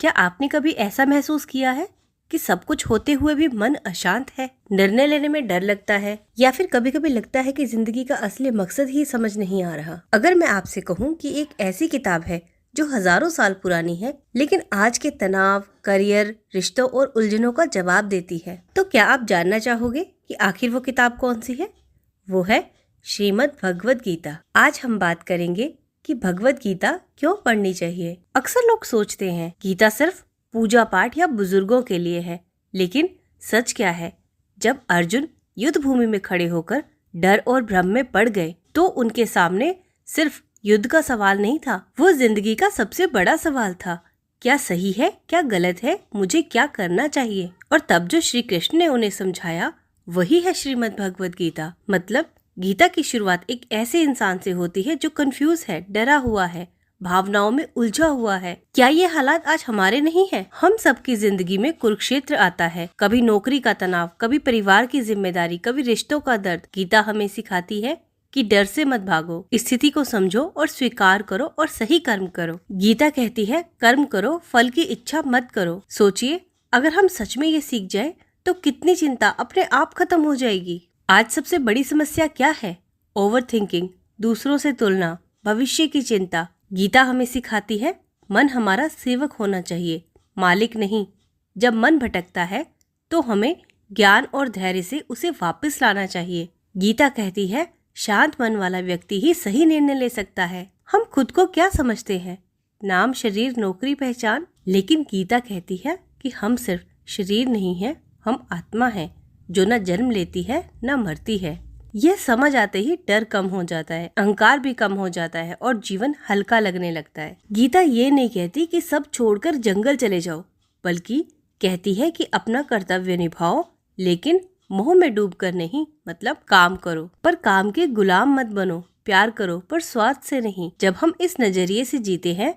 क्या आपने कभी ऐसा महसूस किया है कि सब कुछ होते हुए भी मन अशांत है, निर्णय लेने में डर लगता है, या फिर कभी कभी लगता है कि जिंदगी का असली मकसद ही समझ नहीं आ रहा। अगर मैं आपसे कहूँ कि एक ऐसी किताब है जो हजारों साल पुरानी है लेकिन आज के तनाव, करियर, रिश्तों और उलझनों का जवाब देती है, तो क्या आप जानना चाहोगे कि आखिर वो किताब कौन सी है? वो है श्रीमद् भगवद गीता। आज हम बात करेंगे कि भगवद गीता क्यों पढ़नी चाहिए। अक्सर लोग सोचते हैं गीता सिर्फ पूजा पाठ या बुजुर्गों के लिए है, लेकिन सच क्या है? जब अर्जुन युद्ध भूमि में खड़े होकर डर और भ्रम में पड़ गए तो उनके सामने सिर्फ युद्ध का सवाल नहीं था, वो जिंदगी का सबसे बड़ा सवाल था। क्या सही है, क्या गलत है, मुझे क्या करना चाहिए? और तब जो श्री कृष्ण ने उन्हें समझाया वही है श्रीमद् भगवद गीता। मतलब गीता की शुरुआत एक ऐसे इंसान से होती है जो कंफ्यूज है, डरा हुआ है, भावनाओं में उलझा हुआ है। क्या ये हालात आज हमारे नहीं है? हम सबकी जिंदगी में कुरुक्षेत्र आता है, कभी नौकरी का तनाव, कभी परिवार की जिम्मेदारी, कभी रिश्तों का दर्द। गीता हमें सिखाती है कि डर से मत भागो, स्थिति को समझो और स्वीकार करो और सही कर्म करो। गीता कहती है कर्म करो, फल की इच्छा मत करो। सोचिए, अगर हम सच में ये सीख जाए तो कितनी चिंता अपने आप खत्म हो जाएगी। आज सबसे बड़ी समस्या क्या है? ओवर थिंकिंग, दूसरों से तुलना, भविष्य की चिंता। गीता हमें सिखाती है मन हमारा सेवक होना चाहिए, मालिक नहीं। जब मन भटकता है तो हमें ज्ञान और धैर्य से उसे वापस लाना चाहिए। गीता कहती है शांत मन वाला व्यक्ति ही सही निर्णय ले सकता है। हम खुद को क्या समझते हैं? नाम, शरीर, नौकरी, पहचान। लेकिन गीता कहती है कि हम सिर्फ शरीर नहीं है, हम आत्मा है जो न जन्म लेती है न मरती है। यह समझ आते ही डर कम हो जाता है, अहंकार भी कम हो जाता है और जीवन हल्का लगने लगता है। गीता ये नहीं कहती कि सब छोड़कर जंगल चले जाओ, बल्कि कहती है कि अपना कर्तव्य निभाओ, लेकिन मोह में डूबकर नहीं। मतलब काम करो पर काम के गुलाम मत बनो, प्यार करो पर स्वार्थ से नहीं। जब हम इस नजरिए से जीते हैं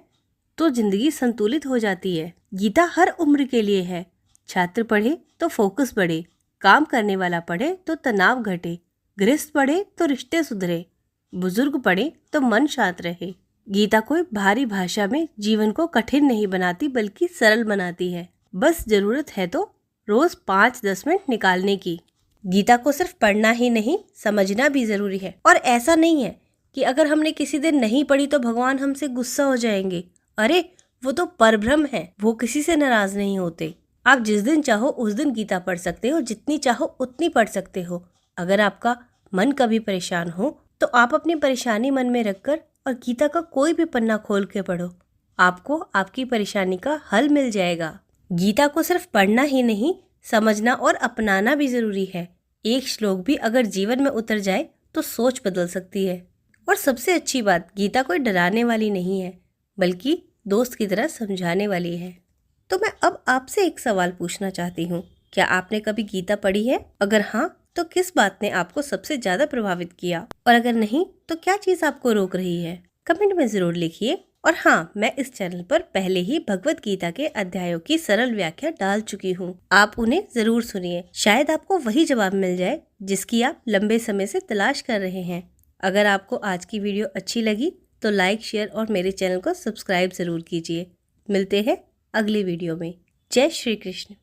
तो जिंदगी संतुलित हो जाती है। गीता हर उम्र के लिए है। छात्र पढ़े तो फोकस बढ़े, काम करने वाला पढ़े तो तनाव घटे, गृहस्थ पढ़े तो रिश्ते सुधरे, बुजुर्ग पढ़े तो मन शांत रहे। गीता कोई भारी भाषा में जीवन को कठिन नहीं बनाती, बल्कि सरल बनाती है। बस जरूरत है तो रोज 5-10 मिनट निकालने की। गीता को सिर्फ पढ़ना ही नहीं, समझना भी जरूरी है। और ऐसा नहीं है कि अगर हमने किसी दिन नहीं पढ़ी तो भगवान हमसे गुस्सा हो जाएंगे। अरे वो तो परभ्रम है, वो किसी से नाराज नहीं होते। आप जिस दिन चाहो उस दिन गीता पढ़ सकते हो, जितनी चाहो उतनी पढ़ सकते हो। अगर आपका मन कभी परेशान हो तो आप अपनी परेशानी मन में रखकर और गीता का कोई भी पन्ना खोल के पढ़ो, आपको आपकी परेशानी का हल मिल जाएगा। गीता को सिर्फ पढ़ना ही नहीं, समझना और अपनाना भी जरूरी है। एक श्लोक भी अगर जीवन में उतर जाए तो सोच बदल सकती है। और सबसे अच्छी बात, गीता कोई डराने वाली नहीं है, बल्कि दोस्त की तरह समझाने वाली है। तो मैं अब आपसे एक सवाल पूछना चाहती हूँ, क्या आपने कभी गीता पढ़ी है? अगर हाँ तो किस बात ने आपको सबसे ज्यादा प्रभावित किया? और अगर नहीं तो क्या चीज आपको रोक रही है? कमेंट में जरूर लिखिए। और हाँ, मैं इस चैनल पर पहले ही भगवत गीता के अध्यायों की सरल व्याख्या डाल चुकी हूँ, आप उन्हें जरूर सुनिए। शायद आपको वही जवाब मिल जाए जिसकी आप लंबे समय से तलाश कर रहे हैं। अगर आपको आज की वीडियो अच्छी लगी तो लाइक, शेयर और मेरे चैनल को सब्सक्राइब जरूर कीजिए। मिलते हैं अगली वीडियो में। जय श्री कृष्ण।